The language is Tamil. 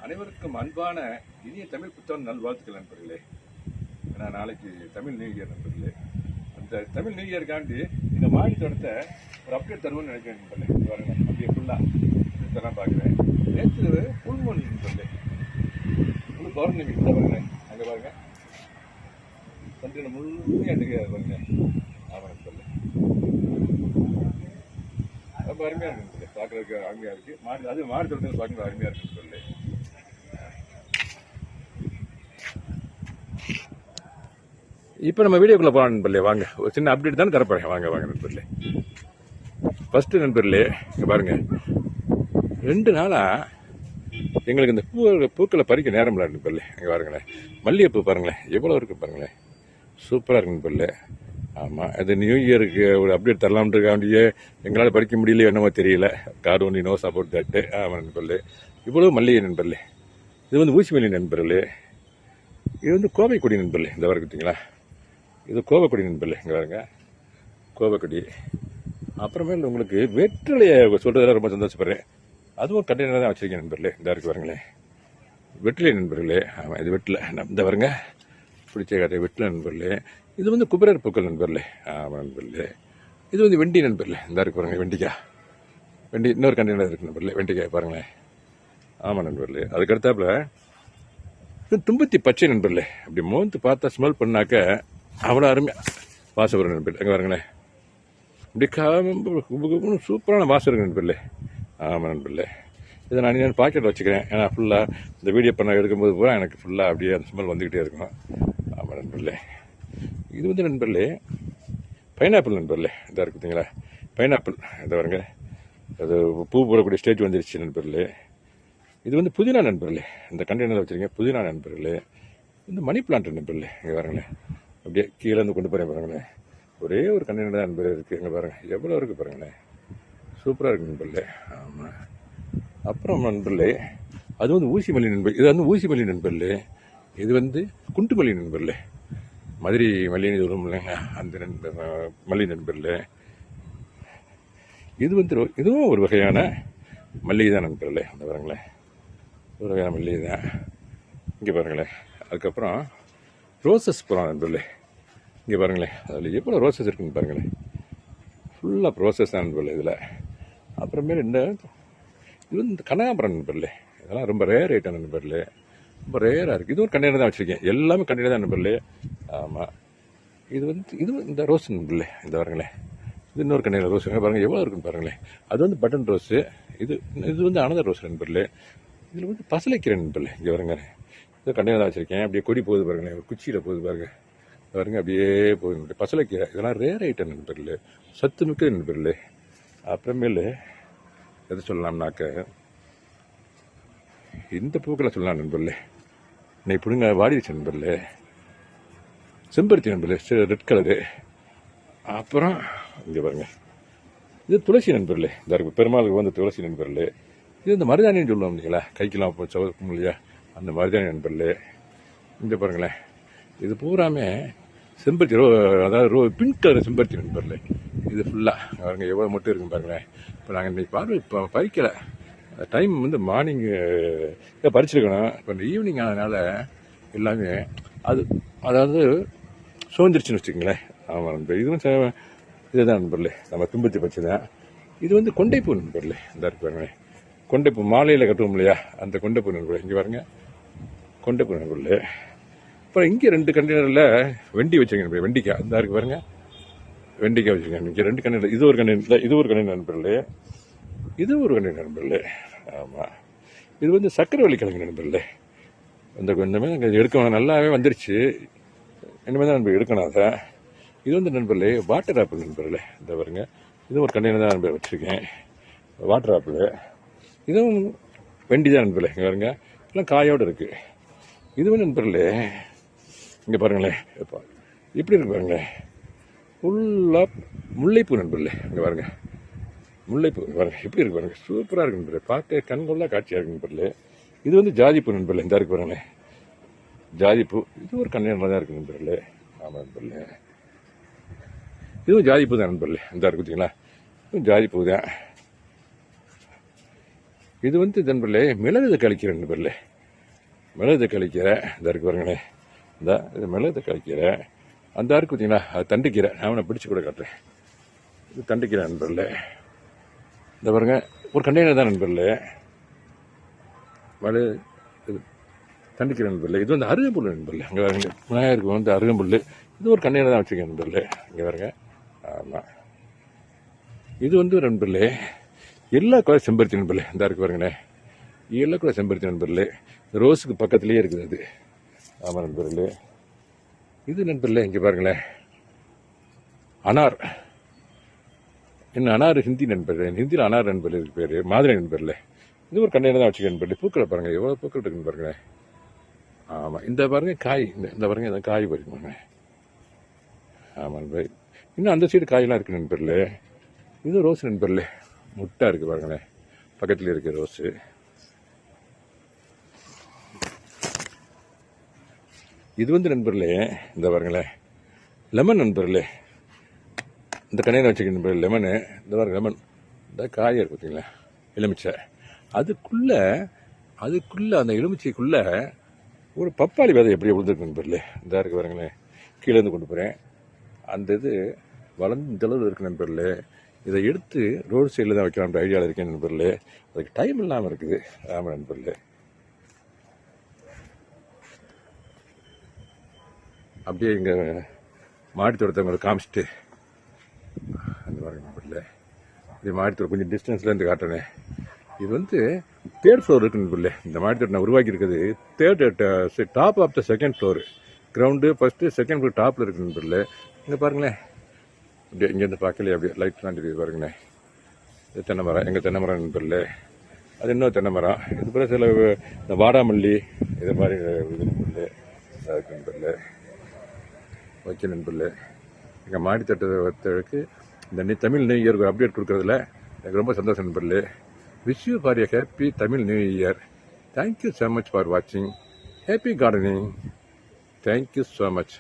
அனைவருக்கும் அன்பான இனிய தமிழ் புத்தாண்டு நல்வாழ்த்துக்கள் நண்பர்களே. ஏன்னா நாளைக்கு தமிழ் நியூ இயர் நண்பர்களே. அந்த தமிழ் நியூ இயருக்காண்டி இந்த மாடி தோட்டத்தை ஒரு அப்டேட் தருவோம்னு நினைக்கிறேன் நண்பர்களே. பாருங்க அப்படியே ஃபுல்லாக இதெல்லாம் பார்க்குறேன். நேற்று புல்மொழி நண்பர்களே, முழு பௌர்ணமி கூட பாருங்க, அங்கே பாருங்க சந்திரன் முழுமையாக தெரியாது பாருங்க. ஆமாம் நண்பர்களே, ரொம்ப அருமையாக இருக்கு நண்பர்களே, பார்க்குறதுக்கு அருமையாக இருக்குது. மாடி அது மாடி தோட்டத்தில் பார்க்குறது அருமையாக இருக்கு நண்பர்களே. இப்போ நம்ம வீடியோக்குள்ளே போகலாம் நண்பர்களே. வாங்க, ஒரு சின்ன அப்டேட் தான் தரப்போறேன். வாங்க வாங்க நண்பர்களே. ஃபஸ்ட்டு நண்பர்களே, இங்கே பாருங்கள், 2 நாளாக எங்களுக்கு இந்த பூக்களை பறிக்க நேரம் இல்லை நண்பர்களே. இங்கே பாருங்களேன், மல்லிகைப்பூ பாருங்களேன் எவ்வளோ இருக்குது பாருங்களேன், சூப்பராக இருக்கு நண்பர்களே. ஆமாம், அது நியூ இயருக்கு ஒரு அப்டேட் தரலாம்ன்றக்காண்டியே எங்களால் பறிக்க முடியல, என்னமோ தெரியல. கார் ஒன்று நோ சப்போர்ட் தட்டு. ஆமாம் நண்பர்களே, இவ்வளோ மல்லிகை நண்பர்களே. இது வந்து ஊசி மல்லி நண்பர்களே. இது வந்து கோவை கொடி நண்பர்களே. இந்த வர பார்த்தீங்களா, இது கோவைக்கொடி நண்பர்களே. இங்கே பாருங்க, கோவைக்கொடி. அப்புறமேல உங்களுக்கு வெற்றிலையை சொல்கிறதுல ரொம்ப சந்தோஷப்படுறேன். அதுவும் கண்டெய்னர் தான் வச்சுருக்கேன் நண்பர்களே. இந்த இருக்கு பாருங்களேன், வெற்றிலை நண்பர்களே. ஆமாம், இது வெற்றிலை. இந்த பாருங்க, பிடிச்ச கதை வெற்றிலை நண்பர்களே. இது வந்து குபேரர் பூக்கள் நண்பர்களே. ஆமாம் நண்பர்களே. இது வந்து வெண்டி நண்பர்களே. இந்த இருக்கு பாருங்க, வெண்டிக்காய். வெண்டி இன்னொரு கண்டெய்னர் இருக்குது நண்பர்களே, வெண்டிக்காய் பாருங்களேன். ஆமாம் நண்பர்களே. அதுக்கடுத்தாப்புல இது தும்பத்தி பச்சை நண்பர்களே. அப்படி மோந்து பார்த்தா ஸ்மெல் பண்ணாக்க அவ்வளோ அருமையாக வாசம் வரும் நண்பர்களே. அங்கே பாருங்களேன், இப்படி சூப்பரான வாசம் இருக்கு நண்பர்களே. ஆமாம் நண்பர்களே. இதை நான் பாக்கெட்டில் வச்சுக்கிறேன். ஏன்னா ஃபுல்லாக இந்த வீடியோ பண்ண எடுக்கும்போது பூரா எனக்கு ஃபுல்லாக அப்படியே அந்த ஸ்மெல் வந்துக்கிட்டே இருக்கும். ஆமாம் நண்பர்களே. இது வந்து நண்பர்களே பைனாப்பிள் நண்பர்களே. இதாக இருக்கு பார்த்தீங்களா, பைனாப்பிள். இதை பாருங்க, அது பூ போடக்கூடிய ஸ்டேஜ் வந்துருச்சு நண்பர்களே. இது வந்து புதினா நண்பர்களே. இந்த கண்டெய்னரில் வச்சுருக்கேன், புதினா நண்பர்களே. இந்த மணி பிளான்ட் நண்பர்களே. இங்கே பாருங்களேன், அப்படியே கீழே இருந்து கொண்டு போகிறேன் பாருங்களேன். ஒரே ஒரு கண்டெய்னர் தான் நண்பர் இருக்குது. இங்கே பாருங்கள் எவ்வளோ இருக்குது பாருங்களேன், சூப்பராக இருக்குது நண்பர்களே. ஆமாம். அப்புறம் நண்பர்களே, அது வந்து ஊசி மல்லி நண்பர். இது வந்து ஊசி மல்லி நண்பர்களே. இது வந்து குண்டு மல்லி நண்பர்களே. மதுரை மல்லின்னு சொல்லும் இல்லைங்க, அந்த மல்லி நண்பர்களே. இது வந்து இதுவும் ஒரு வகையான மல்லிகை தான் நண்பர்களே. அந்த பாருங்களேன், ஒரு வகையான மல்லிகை தான். இங்கே பாருங்களேன். அதுக்கப்புறம் ரோசஸ் போகலாம் நண்பர்களே. இங்கே பாருங்களேன், அதில் எவ்வளோ ரோசஸ் இருக்குன்னு பாருங்களேன். ஃபுல்லாக ரோசஸ் தான் நண்பர்களே இதில். அப்புறமேல இது வந்து கனகாம்பரம் நண்பர்களே. இதெல்லாம் ரொம்ப ரேர் ஐட்டம் நண்பர்களே, ரொம்ப ரேராக இருக்குது. இது ஒரு கண்டெய்னர் தான் வச்சுருக்கேன், எல்லாமே கண்டெய்னர் தான் நண்பர்களே. ஆமாம். இது வந்து இது இந்த ரோஸ் நண்பர்களே. இந்த பாருங்களேன், இது இன்னொரு கண்டெய்னர் ரோஸ் பாருங்கள் எவ்வளோ இருக்குன்னு பாருங்களேன். அது வந்து பட்டன் ரோஸு. இது வந்து அனதர் ரோஸ் நண்பர்களே. இதில் வந்து பசலைக்கீரை நண்பர்களே. இங்கே பாருங்க, இது கண்டெய்னர் தான் வச்சுருக்கேன். அப்படியே கொடி போகுது பாருங்களேன், ஒரு குச்சியில் போகுது பாருங்க பாருங்க, அப்படியே போகுது பசலைக்கீரை. இதெல்லாம் ரேர் ஐட்டம் நண்பர்களே, சத்து மிக்க நண்பர்களே. அப்புறமேலு எது சொல்லலாம்னாக்க இந்த பூக்களை சொல்லலாம் நண்பர்களே. இன்னைக்கு பிடுங்க வாடிடுச்சு நண்பர்களே. செம்பருத்தி நண்பர்களே, ரெட் கலரு. அப்புறம் இங்கே பாருங்க, இது துளசி நண்பர்களே. இந்த இருக்கு பெருமாளுக்கு வந்து துளசி நண்பர்களே. இது இந்த மருதாணின்னு சொல்லுவோம் இல்லைங்களா, கைக்கெல்லாம் சவக்கும் இல்லையா, அந்த மருதாணி நண்பர்களே. இங்கே பாருங்களேன், இது பூராமே செம்பருத்தி அதாவது பிங்க் கலர் செம்பருத்தி நண்பர்களே. இது ஃபுல்லாக பாருங்க எவ்வளோ மட்டும் இருக்குன்னு பாருங்களேன். இப்போ நாங்கள் இன்றைக்கி இப்போ பறிக்கலை, டைம் வந்து மார்னிங்கு பறிச்சிருக்கணும். இப்போ இந்த ஈவினிங் ஆனதுனால எல்லாமே அதாவது சோர்ந்துருச்சுன்னு வச்சுக்கோங்களேன். ஆமாம் நண்பர். இதுவும் இதுதான் நண்பர்களே, நம்ம தும்பத்தி பச்சை தான். இது வந்து கொண்டைப்பூ நண்பர்களே. இந்த இருக்கு பாருங்களேன், கொண்டைப்பூ மாலையில் கட்டுவோம் இல்லையா, அந்த கொண்டைப்பூ நண்பர்களே. இங்கே பாருங்க, கொண்டைப்பூ நண்பர்களே. அப்புறம் இங்கே 2 கண்டெய்னரில் வெண்டி வச்சுருக்கேன், வெண்டிக்காய். இந்த இருக்கு பாருங்க, வெண்டிக்காய் வச்சுருக்கேன். இங்கே 2 கண்டெய்னர், இது ஒரு கண்டெய்னர், இது ஒரு கண்டெய்னர் நண்பர்களே, இது ஒரு கண்டெய்னர் நண்பர்களே. ஆமாம். இது வந்து சக்கரவள்ளி கிழங்கு நண்பர்களே. இந்தமாதிரி நாங்கள் எடுக்கணும், நல்லாவே வந்துருச்சு. இனிமேல் தான் நண்பர் எடுக்கணும் அதை. இது வந்து நண்பர்களே வாட்டர் ஆப்பிள் நண்பர்களே. இந்த பாருங்க, இதுவும் ஒரு கண்டெய்னர் தான் நண்பர் வச்சுருக்கேன், வாட்டர் ஆப்பிள். இதுவும் வெண்டி தான் நண்பர்களே. இங்கே பாருங்க, எல்லாம் காயோடு இருக்குது. இது வந்து நண்பர்களே இங்கே பாருங்களேன், இப்படி இருக்கு பாருங்களேன், ஃபுல்லாக முல்லைப்பூ நண்பர்களே. இங்கே பாருங்க, முல்லைப்பூ பாருங்க எப்படி இருக்கு பாருங்க, சூப்பராக இருக்கு நண்பர்களே, பார்க்க கண்கொள்ளா காட்சியாக இருக்கு நண்பர்களே. இது வந்து ஜாதிப்பூ நண்பர்களே. இந்த இருக்கு பாருங்களேன், ஜாதிப்பூ. இது ஒரு கண்டெய்னர் தான் இருக்கு நண்பர்களே. ஆமாம் நண்பர்களே, இதுவும் ஜாதிப்பூ தான் நண்பர்களே. இந்த இருக்கு பார்த்தீங்களா, இதுவும் ஜாதிப்பூ தான். இது வந்து நண்பர்களே மிளகு கழிக்கிற நண்பர்களே. மிளகு தக்காளி கீரை இந்த இருக்கு பாருங்களேன். இந்த இது மிளகு தக்காளி கீரை. அந்த இருக்கு பார்த்தீங்களா, அது தண்டுக்கீரை. நான் அவனை பிடிச்சி கூட காட்டுறேன். இது தண்டுக்கீரை நண்பர்களே. இந்த பாருங்க, ஒரு கண்டெய்னர் தான் நண்பர்களே. மிளகு இது தண்டுக்கீரை நண்பர்களே. இது வந்து அருகம்புல் நண்பர்களே. அங்கே பாருங்க, விநாயகருக்கு வந்து அருகம்புல். இது ஒரு கண்டெய்னர் தான் வச்சுருக்கேன் நண்பர்களே. இங்கே பாருங்க. ஆமாம், இது வந்து நண்பர்களே எல்லா கலர் செம்பருத்தி நண்பர்களே. இந்த இருக்கு பாருங்களேன், எல்லா கலர் செம்பருத்தி நண்பர்களே. ரோஸுக்கு பக்கத்துலேயே இருக்குது அது. ஆமாம் நண்பர்களே. இது நண்பர்களே இங்கே பாருங்களேன், அனார். என்ன அனார் ஹிந்தி நண்பர்களே, ஹிந்தியில் அனார் நண்பர்கள் இருக்கு பேர், மாதிரி நண்பர்களே. இது ஒரு கண்டையில தான் வச்சுக்க நண்பர்களே. பூக்களை பாருங்கள், எவ்வளோ பூக்கள் இருக்குன்னு பாருங்களேன். ஆமாம், இந்த பாருங்க காய், இந்த பாருங்க இந்த காய் பாருங்க. ஆமாம் நண்பர்களே. இன்னும் அந்த சைடு காயெல்லாம் இருக்கு நண்பர்களே. இது ரோஸ் நண்பர்களே, முட்டை இருக்குது பாருங்களேன், பக்கத்தில் இருக்க ரோஸு. இது வந்து நண்பர்களே இந்த பாருங்களேன் லெமன் நண்பர்களே. இந்த கடையில் வச்சுக்க நண்பர்கள் லெமனு. இந்த பாருங்க லெமன், இந்த காய் இருக்கு பார்த்தீங்களா, எலுமிச்சை. அதுக்குள்ளே அந்த எலுமிச்சைக்குள்ளே ஒரு பப்பாளி விதை எப்படி விழுந்துருக்கு நண்பர்களே. இந்த இருக்கு பாருங்களேன், கீழே இருந்து கொண்டு போகிறேன். அந்த இது வளர்ந்து இந்த அளவு இருக்கு நண்பர்களே. இதை எடுத்து ரோடு சைடில் தான் வைக்கலாம்ன்ற ஐடியாவில் இருக்கேன் நண்பர்களே. அதுக்கு டைம் இல்லாமல் இருக்குது. ஆமாம் நண்பர்களே. அப்படியே இங்கே மாடி தோட்டத்தை காமிச்சிட்டு அந்த மாதிரி நண்பர்களே, இது மாடி தோட்டம் கொஞ்சம் டிஸ்டன்ஸ்லேருந்து காட்டுறேன். இது வந்து 3rd ஃப்ளோர் இருக்கு நண்பர்களே. இந்த மாடி தோட்டம் நான் உருவாக்கி இருக்குது 3rd top of the 2nd floor. Ground first, 2nd floor டாப்பில் இருக்கு நண்பர்களே. இங்கே பாருங்களேன், அப்படியே இங்கேருந்து பார்க்கலையே அப்படியே லைட் தான் தெரியுது பாருங்களேன். இது தென்னை மரம், எங்கள் தென்னை மரம் நண்பர்களே. அது இன்னும் தென்னை மரம். இது போல சில இந்த வாடாமல்லி இது மாதிரி இது நண்பர்களே இருக்கு நண்பர்களே. ஓகே நண்பர்களே, எங்கள் மாடி தோட்டத்துக்கு இந்த தமிழ் நியூ இயருக்கு அப்டேட் கொடுக்குறதுல எனக்கு ரொம்ப சந்தோஷம் நண்பர்களே. Wish you for a happy Tamil new year. Thank you so much for வாட்சிங். Happy gardening. Thank you so much.